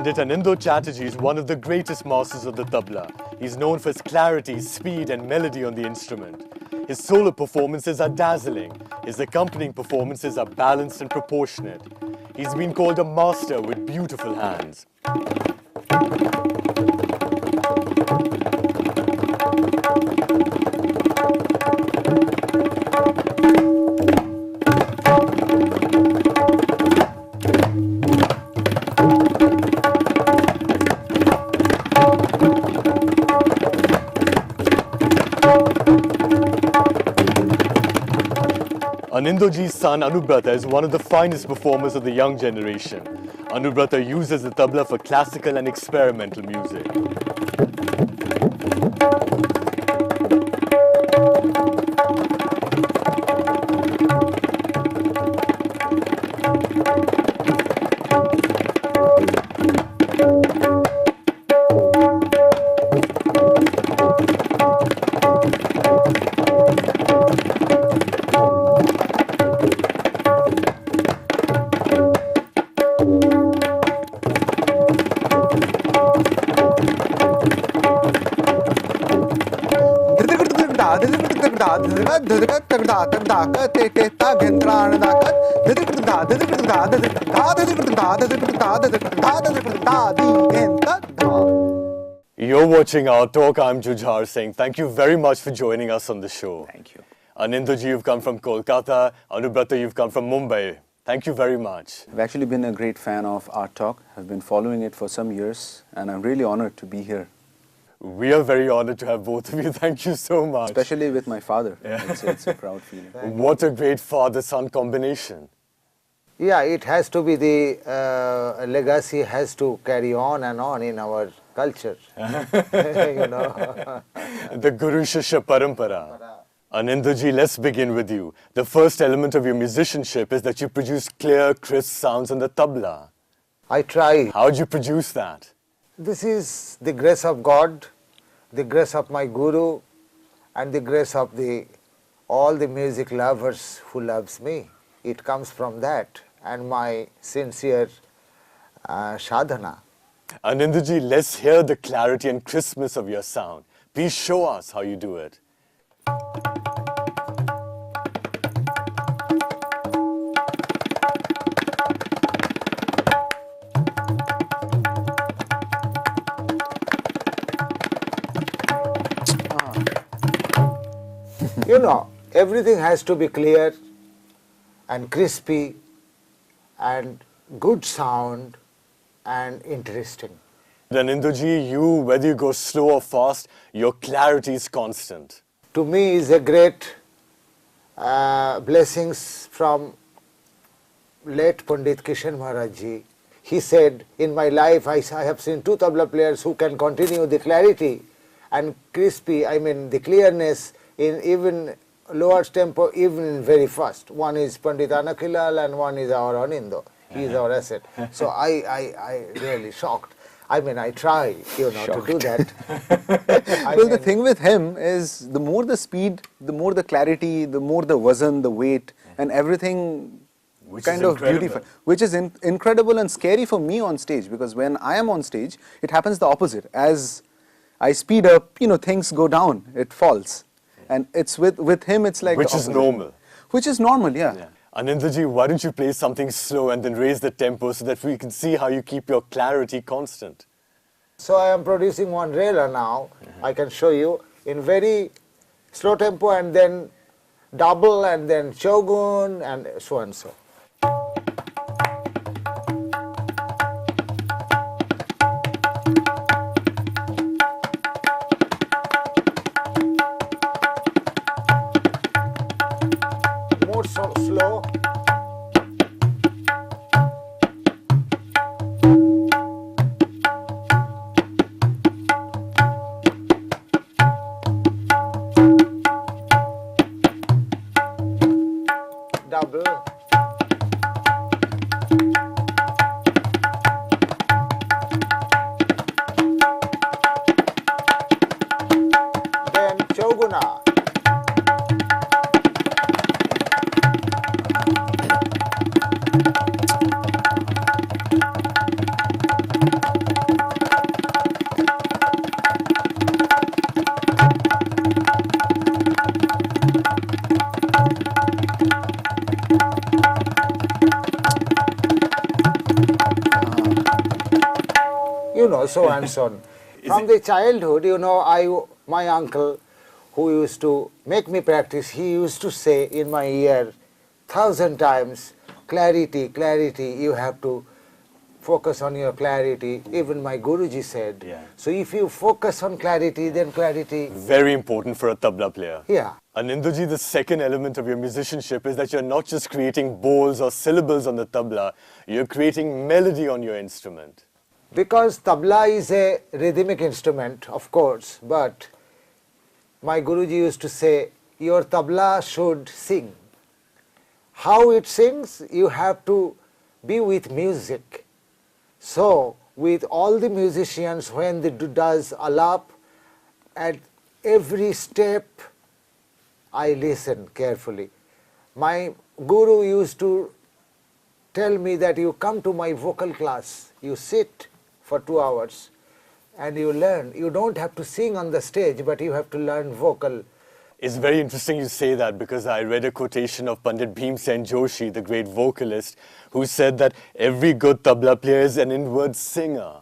Pandit Anindo Chatterjee is one of the greatest masters of the tabla. He's known for his clarity, speed and melody on the instrument. His solo performances are dazzling. His accompanying performances are balanced and proportionate. He's been called a master with beautiful hands. Anindoji's son Anubrata is one of the finest performers of the young generation. Anubrata uses the tabla for classical and experimental music. You're watching our talk. I'm Jujhar Singh. Thank you very much for joining us on the show. Thank you. Anindoji, you've come from Kolkata. Anubrata, you've come from Mumbai. Thank you very much. I've actually been a great fan of Art Talk. I've been following it for some years and I'm really honored to be here. We are very honored to have both of you. Thank you so much. Especially with my father. Yeah. It's a proud feeling. What a great father-son combination. Yeah, it has to be the legacy has to carry on and on in our culture. You know. The Guru Shishya Parampara. Anindoji, let's begin with you. The first element of your musicianship is that you produce clear, crisp sounds on the tabla. I try. How did you produce that? This is the grace of God, the grace of my Guru, and the grace of all the music lovers who loves me. It comes from that and my sincere sadhana. Anindoji, let's hear the clarity and crispness of your sound. Please show us how you do it. You know, everything has to be clear and crispy and good sound and interesting. Anindoji, whether you go slow or fast, your clarity is constant. To me is a great blessings from late Pandit Kishan Maharaj ji. He said, in my life I have seen two tabla players who can continue the clarity and crispy, I mean the clearness in even lower tempo, even very fast. One is Pandit Anakhilal and one is our Anindo. He is our asset. So I really shocked. I mean, I try, to do that. Well, the thing with him is the more the speed, the more the clarity, the more the wazn, the weight, and everything kind of beautiful. Which is incredible and scary for me on stage, because when I am on stage, it happens the opposite. As I speed up, things go down, it falls. And it's with him, it's like Which is normal. Which is normal, yeah. Anindoji, why don't you play something slow and then raise the tempo so that we can see how you keep your clarity constant? So I am producing one Rela now. I can show you in very slow tempo and then double and then shogun and so and so. More slow. Double. Then Choguna. so and so on. From the childhood, you know, my uncle, who used to make me practice, he used to say in my ear 1,000 times, clarity, clarity, you have to focus on your clarity. Even my Guruji said. Yeah. So if you focus on clarity, then clarity. Very important for a tabla player. Yeah. Anindoji, the second element of your musicianship is that you're not just creating bowls or syllables on the tabla, you're creating melody on your instrument. Because tabla is a rhythmic instrument, of course, but my Guruji used to say, your tabla should sing. How it sings, you have to be with music. So, with all the musicians, when they does alap, at every step, I listen carefully. My Guru used to tell me that you come to my vocal class, you sit for 2 hours and you learn. You don't have to sing on the stage, but you have to learn vocal. It's very interesting you say that because I read a quotation of Pandit Bhimsen Joshi, the great vocalist, who said that every good tabla player is an inward singer.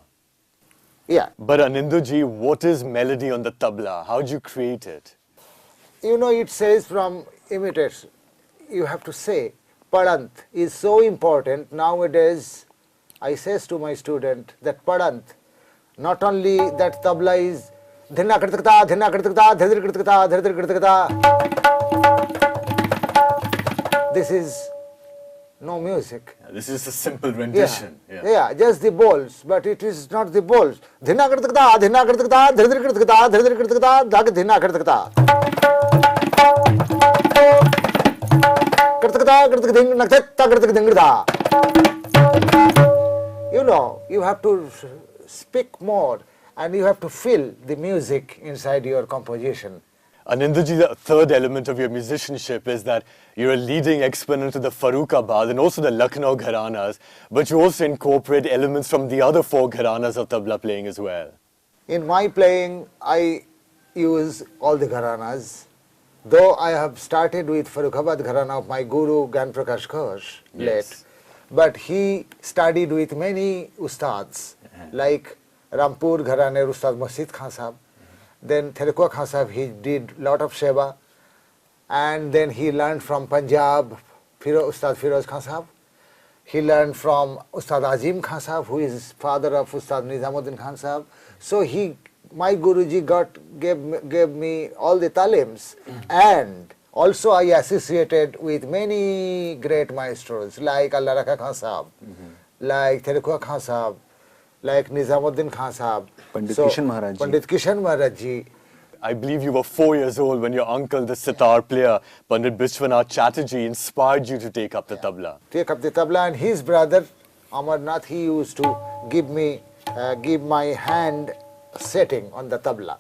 Yeah. But Anindoji, what is melody on the tabla? How do you create it? You know, it says from imitators, you have to say, Padant is so important. Nowadays, I says to my student that Padant, not only that tabla is dhinna kritakata, dhinna kritakata, dhidr kritakata, dhidr kritakata. This is no music. This is a simple rendition. Yeah, just the bowls, but it is not the bowls. Dhinna kritakata, dhinna kritakata, dhidr kritakata, dhidr kritakata, dhag dhinna kritakata. You know, you have to speak more and you have to feel the music inside your composition. Anindoji, the third element of your musicianship is that you're a leading exponent of the Farrukhabad and also the Lucknow gharanas, but you also incorporate elements from the other 4 gharanas of tabla playing as well. In my playing, I use all the gharanas. Though I have started with Farrukhabad Gharana of my Guru Gyan Prakash Ghosh, late, but he studied with many ustads, like Rampur Gharaner Ustad Masjid Khan Sahab, then Therkua Khan Sahab, he did lot of Sheba, and then he learned from Punjab, Ustad Firoz Khan Sahab. He learned from Ustad Azim Khan Sahab, who is father of Ustad Nizamuddin Khan Sahab. So my Guruji gave me all the talims, and also I associated with many great maestros like Allah Rakha Khan Sahab, like Therkua Khan Sahab, like Nizamuddin Khan Sahab, Pandit Kishan Maharaj Ji. I believe you were 4 years old when your uncle, the sitar player, Pandit Anindo Chatterjee, inspired you to take up the tabla. Take up the tabla, and his brother Amarnath, he used to give my hand setting on the tabla.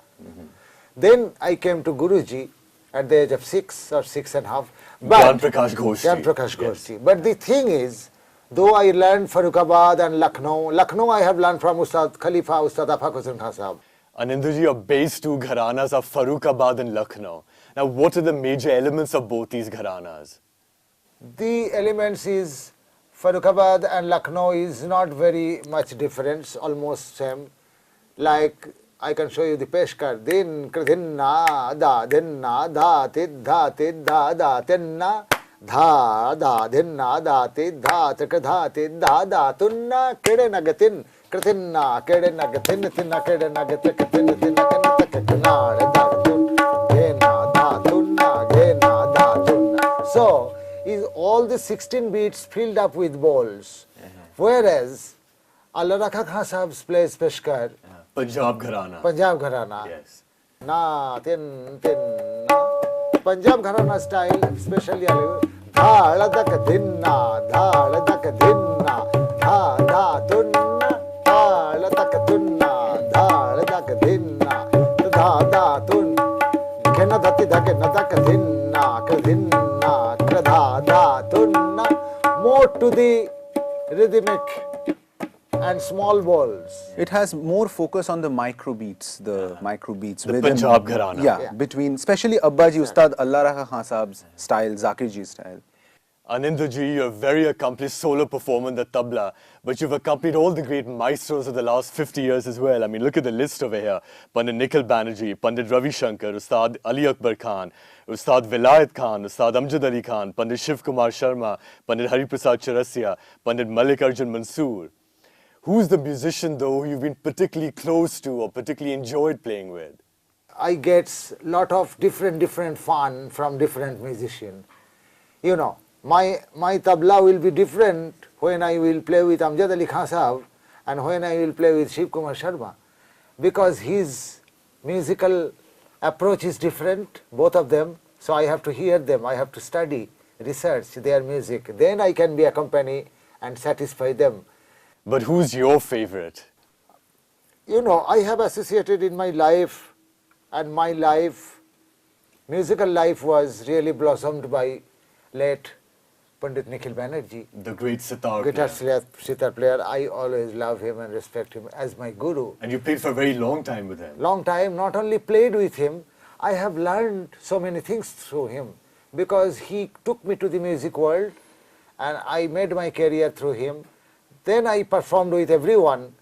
Then I came to Guruji at the age of 6 or 6.5. Gyan Prakash Ghosh. Gyan Prakash Ghosh. But the thing is, though I learned Farrukhabad and Lucknow I have learned from Ustad Khalifa, Ustad Afaq Hussain Khan Sahab. Anindoji, your base 2 gharanas are Farrukhabad and Lucknow. Now, what are the major elements of both these gharanas? The elements is Farrukhabad and Lucknow is not very much difference, almost same. Like I can show you the Peshkar. Din kridhinna da dinna da tidha tidha da tinna dha da dinna da tidha tikadha tidha da tunna kede nagatin krithinna kede nagatin tinna kede nagatik tinna tinna tinna takakna da tun gena da tunna gena da tunna. So is all the 16 beats filled up with bowls, whereas Allah Rakha Khan Sahab plays Peshkar. Punjab Gharana. Punjab Gharana. Yes. Na, tin, tin, na. Punjab Gharana style, especially dha, dak, dinna, dha, dak, dinna, dha, dha, tunna, dha, dak, tunna, dha, dak, dinna, dha, dha, tun, gena, dhati, dhake, na, dak, dinna, kradhinna, kradha, dha, tunna. More to the rhythmic and small balls. It has more focus on the micro beats, the Punjab Gharana. Between, especially Abbaji Ustad Allah Rakha Khan Sahab's style, Zakir Ji's style. Anindo ji, you're a very accomplished solo performer in the tabla, but you've accompanied all the great maestros of the last 50 years as well. I mean, look at the list over here. Pandit Nikhil Banerjee, Pandit Ravi Shankar, Ustad Ali Akbar Khan, Ustad Vilayat Khan, Ustad Amjad Ali Khan, Pandit Shiv Kumar Sharma, Pandit Hari Prasad Chaurasia, Pandit Malik Arjun Mansoor. Who's the musician, though, who you've been particularly close to or particularly enjoyed playing with? I get lot of different fun from different musicians. You know, my tabla will be different when I will play with Amjad Ali Khan Sahab and when I will play with Shiv Kumar Sharma, because his musical approach is different, both of them. So I have to hear them, I have to study, research their music. Then I can be accompany and satisfy them. But who's your favorite? You know, I have associated in my life, and my life, musical life was really blossomed by late Pandit Nikhil Banerjee. The great sitar Guitar player. sitar player. I always love him and respect him as my guru. And you played for a very long time with him. Long time, not only played with him, I have learned so many things through him, because he took me to the music world and I made my career through him. Then I performed with everyone.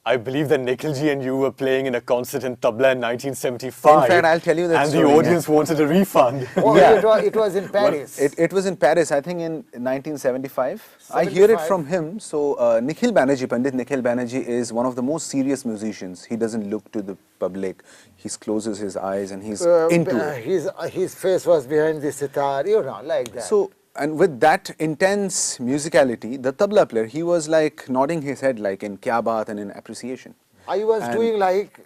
I believe that Nikhilji and you were playing in a concert in Tabla in 1975. In fact, I'll tell you that And story, the audience wanted a refund. Oh, Yeah. it was in Paris. It was in Paris, I think in 1975. I hear it 75. from him. So Nikhil Banerjee, Pandit Nikhil Banerjee is one of the most serious musicians. He doesn't look to the public. He closes his eyes and he's into it. His face was behind the sitar, you know, like that. So, and with that intense musicality, the tabla player, he was like nodding his head like in kya baat and in appreciation. I was and- doing like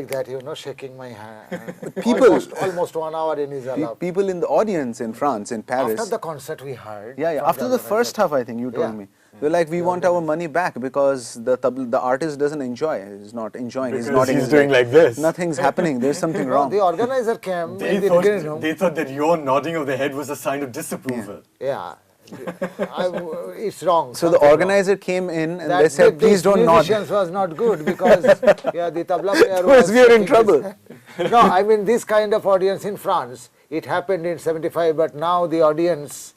that, you know, shaking my hand. People- almost 1 hour in his alap. People in the audience in France, in Paris. After the concert we heard. Yeah, from after the first organizer. half, I think you told Yeah. me. They're like, we want our money back because the artist doesn't enjoy. He's not enjoying. Because he's nodding he's his doing head. like this. Nothing's happening. There's something No, wrong. the organizer came They in the green room. thought that your nodding of the head was a sign of disapproval. Yeah, it's wrong. So the something wrong. organizer came in and That they said, please don't nod. musicians was not good because yeah, the tabla player Was we are in shaking trouble. his- No, I mean this kind of audience in France, it happened in 75, but now the audience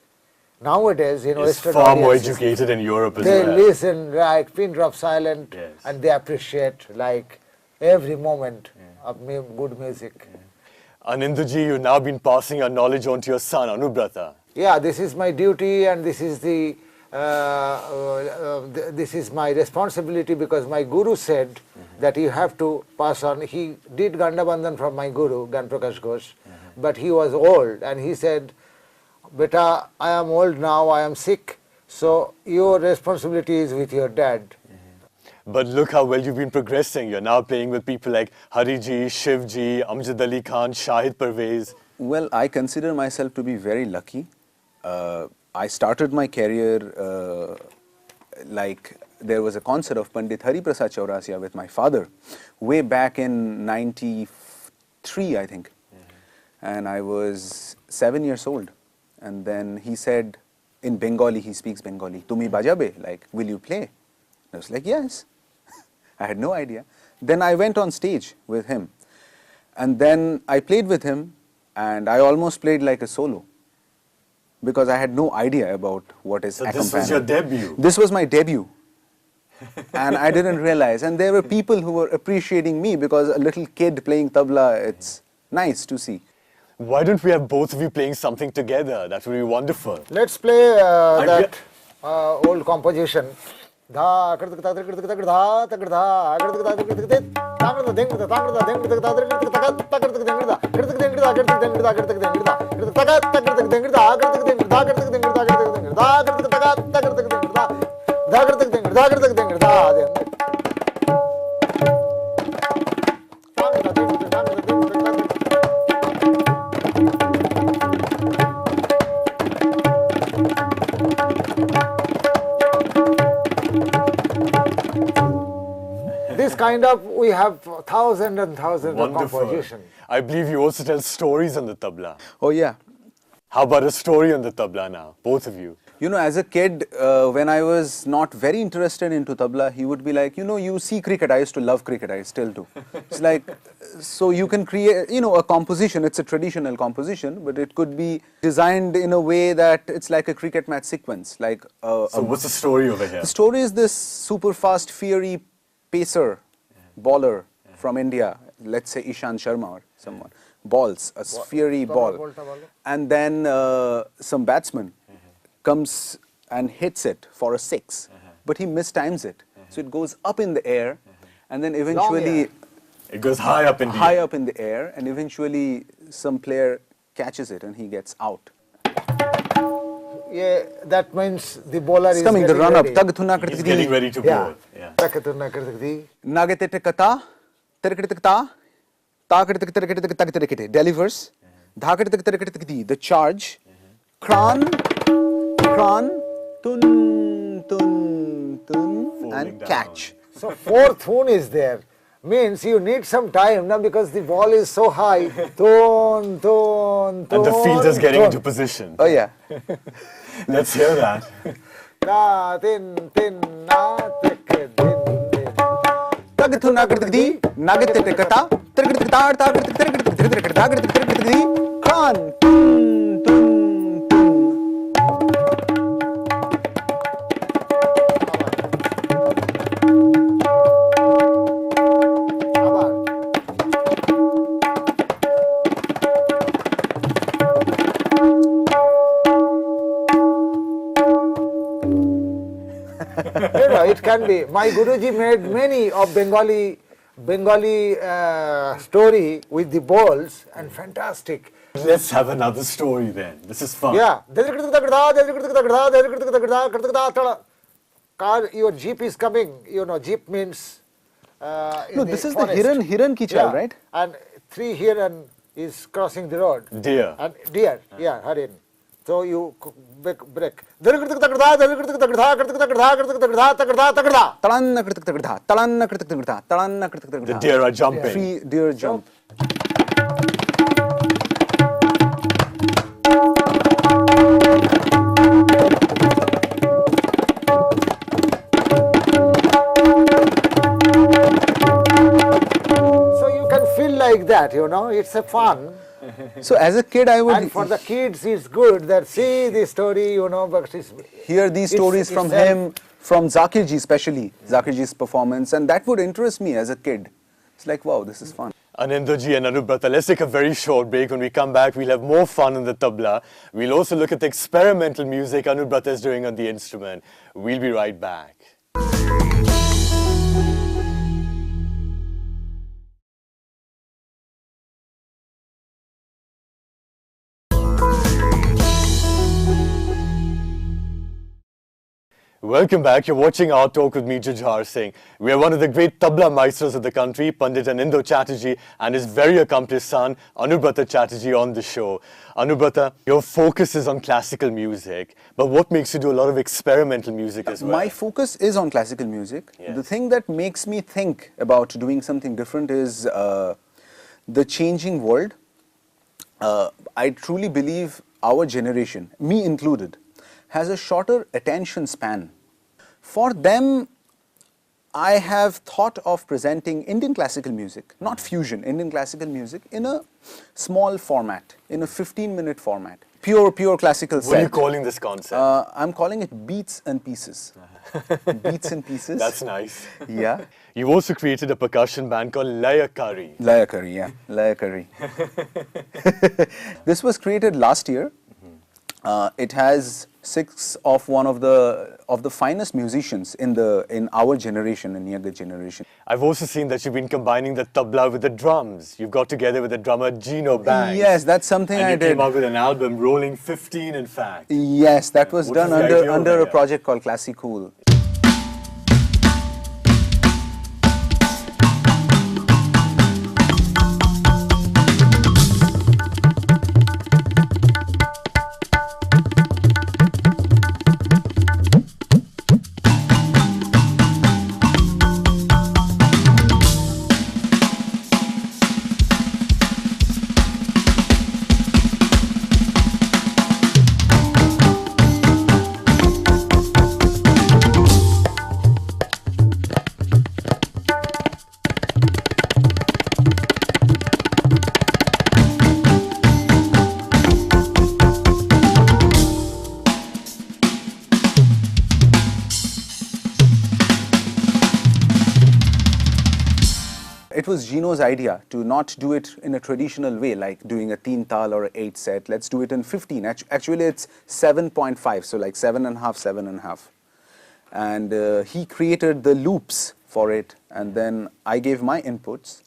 nowadays, you know, It's Western far more audiences, educated in Europe as they well. listen like pin drop silent, Yes. and they appreciate like every moment of good music. Anindoji, you've now been passing your knowledge on to your son, Anubrata. Yeah, this is my duty and this is this is my responsibility, because my guru said that you have to pass on. He did Ganda Bandhan from my guru, Gan Prakash Ghosh, but he was old and he said, Beta, I am old now, I am sick, so your responsibility is with your dad. But look how well you've been progressing. You're now playing with people like Hariji, Shivji, Amjad Ali Khan, Shahid Parvez. Well, I consider myself to be very lucky. I started my career like there was a concert of Pandit Hari Prasad Chaurasia with my father way back in 93, I think. And I was 7 years old. And then he said, in Bengali, he speaks Bengali, Tumi bajabe, like, will you play? I was like, yes. I had no idea. Then I went on stage with him. And then I played with him, and I almost played like a solo because I had no idea about what is So accompaniment. this was your debut. This was my debut. And I didn't realize. And there were people who were appreciating me because a little kid playing tabla, it's nice to see. Why don't we have both of you playing something together? That would be wonderful. Let's play I'm that old composition. Dha kar tak tak tak tak dha tak dha kar tak tak tak tak tang da deng da tang da deng da tak tak tak tak tak tak deng da kar tak deng da kar tak deng da kar tak deng da kar tak tak tak tak deng da kar tak deng da kar tak deng da kar tak deng da kar tak tak tak tak deng da da kar tak deng da kar tak deng da this kind of, we have thousands and thousands of Wonderful. composition. I believe you also tell stories on the tabla. Oh, yeah. How about a story on the tabla now, both of you? You know, as a kid, when I was not very interested into tabla, he would be like, you know, you see cricket. I used to love cricket. I still do. It's like, so you can create, you know, a composition. It's a traditional composition, but it could be designed in a way that it's like a cricket match sequence. Like, So what's the story over here? the story is this super fast, fiery pacer, bowler from India. Let's say Ishan Sharma or someone. Balls, a fiery ball. And then some batsman comes and hits it for a 6, but he mistimes it. So it goes up in the air, and then eventually It goes high up in the air. up in the air, and eventually some player catches it and he gets out. Yeah, that means the bowler It's is coming, the getting run up. ready. He's getting ready to Yeah. bowl. Yeah. Nagatetekata, terketekata, taketeketeketeketekete, delivers, dhaketeketeketekete, the charge, kran, tun, and down. catch. So fourth tune is there. Means you need some time now because the ball is so high. Tun, And the fielder's getting into position. Oh yeah. Let's hear that. Na tin tin na tik din din. Tagathunaketekete, nagatetekata, terketekata, taketeketekete, kran, tun, tun. আবার you know, it can be. My Guruji made many of Bengali story with the balls and fantastic. Let's have another story then. This is fun. Yeah. Car, your jeep is coming. You know, jeep means. No, this is the Hiran ki chal, right? And 3 Hiran is crossing the road. Deer. And deer, yeah, Harin. So you break. The deer are jumping. 3 deer jump. So you can feel like that, you know, it's a fun. So as a kid, I would And for the kids, it's good that see the story, you know, but it's, hear these stories from him, from Zakir ji especially, Zakir ji's performance, and that would interest me as a kid. It's like, wow, this is fun. Anindo ji and Anubrata, let's take a very short break. When we come back, we'll have more fun on the tabla. We'll also look at the experimental music Anubrata is doing on the instrument. We'll be right back. Welcome back. You're watching Our Talk with me, Jujhar Singh. We are one of the great tabla maestros of the country, Pandit Anindo Chatterjee, and his very accomplished son, Anubrata Chatterjee, on the show. Anubrata, your focus is on classical music, but what makes you do a lot of experimental music as well? My focus is on classical music. Yes. The thing that makes me think about doing something different is the changing world. I truly believe our generation, me included, has a shorter attention span. For them, I have thought of presenting Indian classical music, not fusion, Indian classical music in a small format, in a 15-minute format. Pure classical set. What are you calling this concept? I'm calling it Beats and Pieces. Beats and Pieces. That's nice. Yeah. You've also created a percussion band called Layakari. Layakari, yeah. Layakari. This was created last year. It has 6 of one of the finest musicians in our generation, in younger generation. I've also seen that you've been combining the tabla with the drums. You've got together with the drummer Gino Banks. Yes, that's something and I you did. came out with an album, Rolling 15 in fact. Yes, that was What done is the idea under over a here? project called Classy Cool. It was Gino's idea to not do it in a traditional way, like doing a 3 tal or 8 set. Let's do it in 15. Actually, it's 7.5, so like 7.5, 7.5. And he created the loops for it, and then I gave my inputs,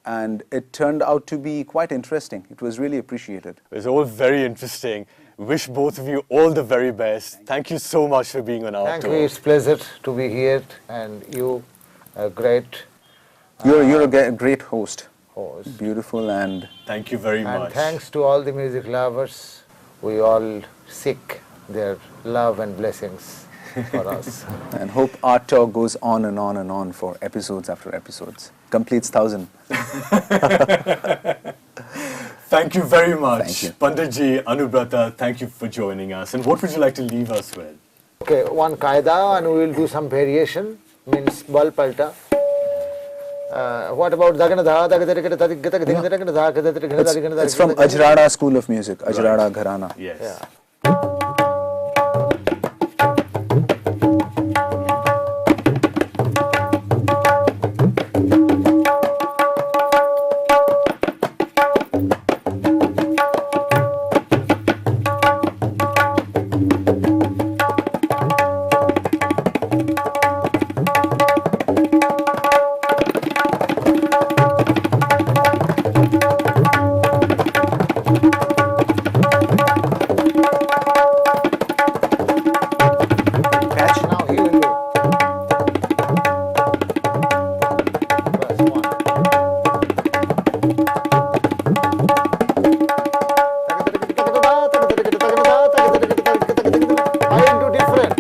and it turned out to be quite interesting. It was really appreciated. It was all very interesting. Wish both of you all the very best. Thank you so much for being on our Thank tour. you. It's a pleasure to be here, and you are great You're a great host. host. Beautiful, and Thank you very And much. thanks to all the music lovers. We all seek their love and blessings for us. and hope our talk goes on and on and on for episodes after episodes. Completes 1,000. Thank you very much. Thank you. Panditji, Anubrata, thank you for joining us. And what would you like to leave us with? Okay, one qaida, and we will do some variation, means bal palta. What about It's from Ajrada School of Music, Ajrada Gharana. Yes. Yeah. Catch. Now he will do. Press one. I am too different.